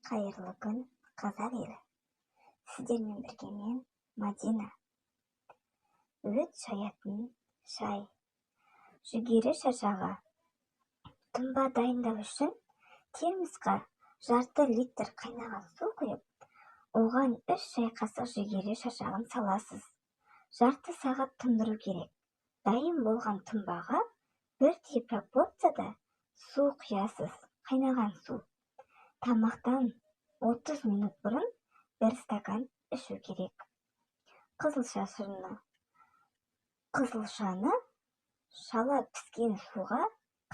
Қайырлы күн, қазақ елі. Сіздермен бірге мен, Мадина. Өт шаятын шай. Жүгері шашаға. Тұнба дайындау үшін термосқа жарты литр қайнаған су құйып, оған 3 шай қасық жүгері шашағын саласыз. Жарты сағат тұндыру керек. Дайын болған тұнбаға бірдей пропорцияда су құясыз. Қайнаған су. Тамақтан 30 минут бұрын 1 стакан ішу керек. Қызылшаны шала піскен суға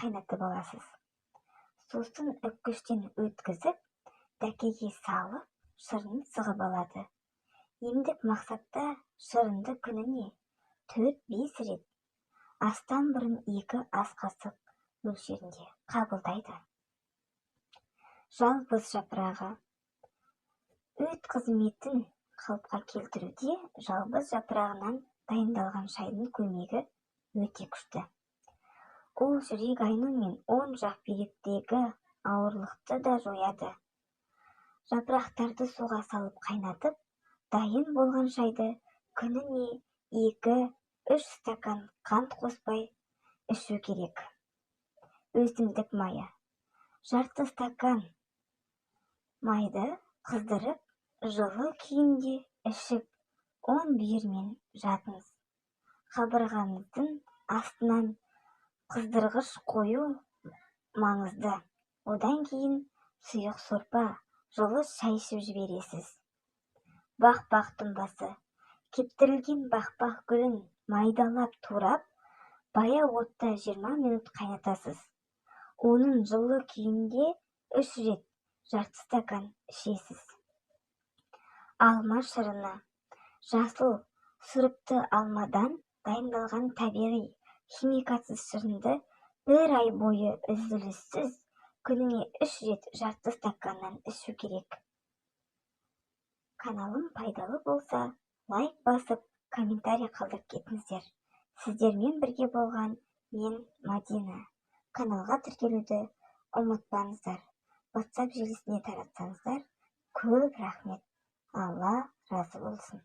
қайнатып аласыз. Сусын үккіштен өткізіп, дәкеге салып, шырын сығып алады. Емдік мақсатта шырынды күніне 4-5 рет, астан бұрын 2 ас қасық мөлшерінде қабылдайды. Жалбыз жапырағы. Өт қызметін қалыпқа келтіруде жалбыз жапырағынан дайындалған шайдың көмегі өте күшті. Ол жүрек айну мен оң жақ бүйректегі ауырлықты да жояды. Жапырақтарды суға салып қайнатып, дайын болған шайды күніне 2-3 стакан қант қоспай ішу керек. Өсімдік майы. Жарты стакан майды қыздырып, жылы күйінде ішіп, 10 бүйірмен жатыңыз. Қабырғаңыздың астынан қыздырғыш қою маңызды. Одан кейін сұйық сорпа, жылы шай ішіп жібересіз. Бақбақ тұнбасы. Кептірілген бақбақ гүлін майдалап турап, баяу отта 20 минут қайнатасыз. Оның жылы күйінде 3 рет жарты стакан ішесіз. Алма шырыны. Жасыл сұрыпты алмадан дайындалған табиғи химикатсыз шырынды 1 ай бойы үзіліссіз күніне 3 рет жарты стаканнан ішу керек. Каналым пайдалы болса, лайк басып, комментарий қалдырып кетіңіздер. Сіздермен бірге болған мен, Мадина. Каналға тіркелуді ұмытпаңыздар. WhatsApp желісіне таратсаңыздар, көп рахмет. Алла разы болсын.